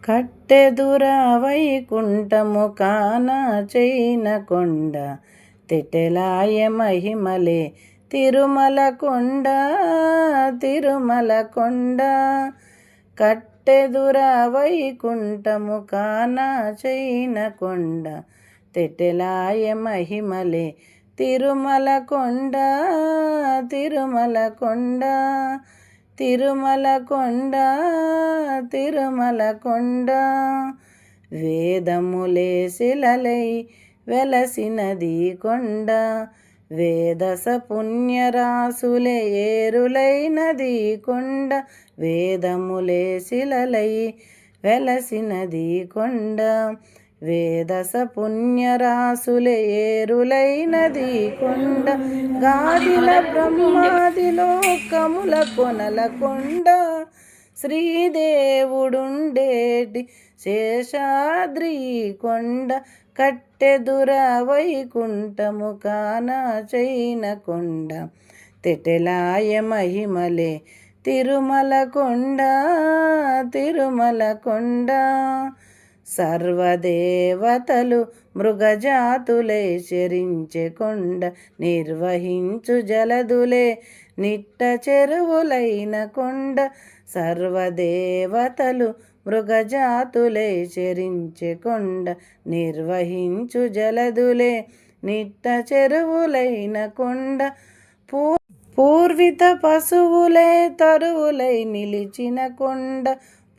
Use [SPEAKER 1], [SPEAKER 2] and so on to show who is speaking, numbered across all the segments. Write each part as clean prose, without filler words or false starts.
[SPEAKER 1] కట్టెదుర వైకుంఠము కాన చైన కొండ తెటెలాయ మహిమలే తిరుమల కొండ తిరుమల కొండ. కట్టెదుర వైకుంఠము కాన చైన కొండ తెటెలాయ మహిమలే తిరుమల కొండ తిరుమల కొండ తిరుమల కొండ తిరుమల కొండ. వేదములే శిలలై వెలసినది కొండ వేదస పుణ్యరాసులే ఏరులైనది కొండ. వేదములే శిలలై వెలసినది కొండ వేదస పుణ్యరాసులే ఏరులైనది కొండ. గాదిల బ్రహ్మాది లోకముల కొనల కొండ శ్రీదేవుడుండేటి శేషాద్రి కొండ. కట్టెదుర వైకుంఠము కాన చైన కొండ తెటెలాయ మహిమలే తిరుమల కొండ తిరుమల కొండ. సర్వదేవతలు మృగజాతులై శరించె కొండ నిర్వహించు జలదులే నిట్ట చెరువులైన కొండ. సర్వదేవతలు మృగజాతులై శరించె కొండ నిర్వహించు జలదులే నిట్ట చెరువులైన కొండ. పూర్విత పశువులే తరువులై నిలిచిన కొండ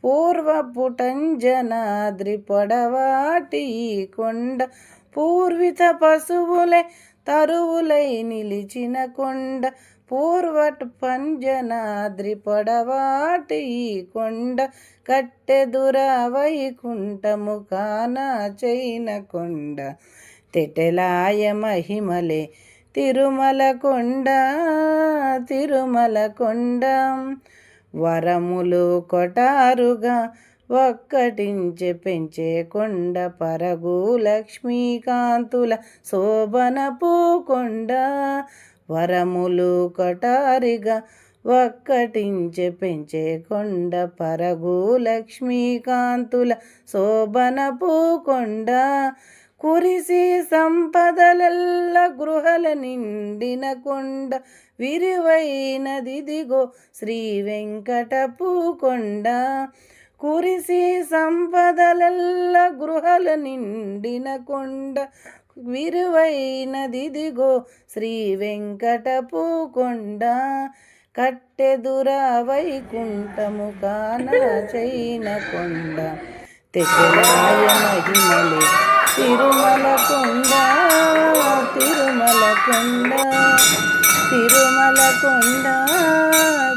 [SPEAKER 1] పూర్వపుటంజనాద్రి పొడవాటి కొండ. పూర్విత పశువులే తరువులై నిలిచిన కొండ పూర్వటు పంజనాద్రి పొడవాటి కొండ. కట్టెదుర వైకుంఠము కాన చైన కొండ తెటెలాయ మహిమలే తిరుమల కొండ తిరుమల కొండ. వరములు కొటారుగా ఒక్కటించె పెంచే కొండ పరగు లక్ష్మీకాంతుల శోభనపు కొండ. వరములు కొటారిగా ఒక్కటించె పెంచే కొండ పరగు లక్ష్మీకాంతుల శోభనపు కొండ. కురిసి సంపదలెల్ల గృహల నిండిన కొండ విరివైనదిదిగో శ్రీ వెంకటపు కొండ. కురిసి సంపదలెల్ల గృహల నిండిన కొండ విరువైనదిదిగో శ్రీ వెంకటపు కొండ. కట్టెదుర వైకుంఠము కాన చైన కొండ తెటెలాయ మహిమలే తిరుమల కొండ తిరుమల కొండ తిరుమల కొండ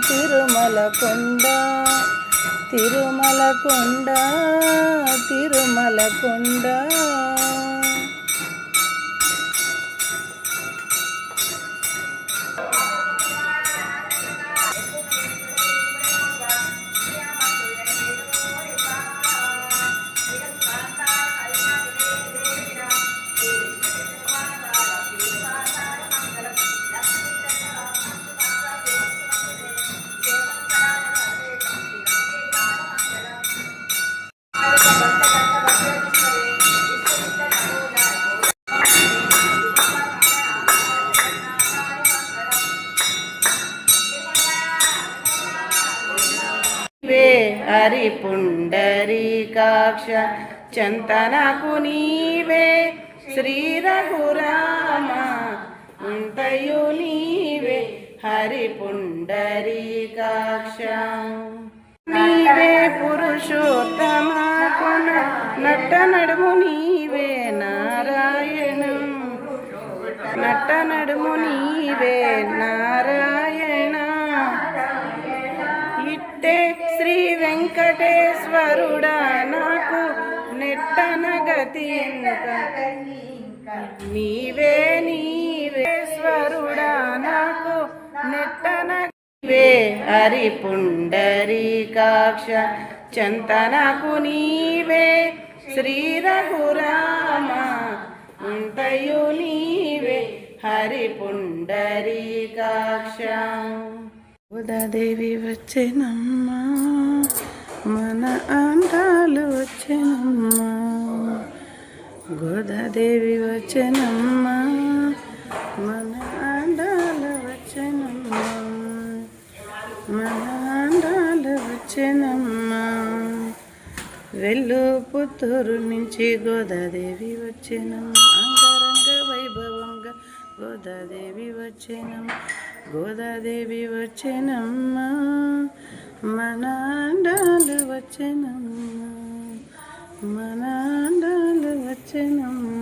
[SPEAKER 1] తిరుమల కొండ తిరుమల కొండ తిరుమల కొండ. హరి పుండరీకాక్ష చంతనకు నీవే శ్రీ రఘురామ అంతయు నీవే హరి పుండరీకాక్ష. నీవే పురుషోత్తమ కొన నట్ట నడుము నీవే నారాయణం నట్ట నడుము నీవే నారాయణ. ఇట్టే శ్రీ వెంకటేశ్వరుడా నాకు నెట్టన గతి నీవే నీవేశ్వరుడా నాకు నెట్టన. నీవే హరి పుండరీకాక్ష చంతనకు నీవే శ్రీ రఘురామ అంతయు నీవే హరి పుండరీకాక్ష. గోదాదేవి వచ్చెనమ్మా మన ఆండాలు వచ్చెనమ్మా, గోదాదేవి వచ్చెనమ్మా, మన ఆండాలు వచ్చెనమ్మా, మన ఆండాలు వచ్చెనమ్మా. వెళ్ళు పుత్తూరు నుంచి గోదాదేవి వచ్చెనమ్మా, అంగరంగ వైభవంగా గోదాదేవి వచ్చెనమ్మా, గోదాదేవి వచ్చెనమ్మా, మన ఆండాలు వచ్చెనమ్మా, మన ఆండాలు వచ్చెనమ్మా.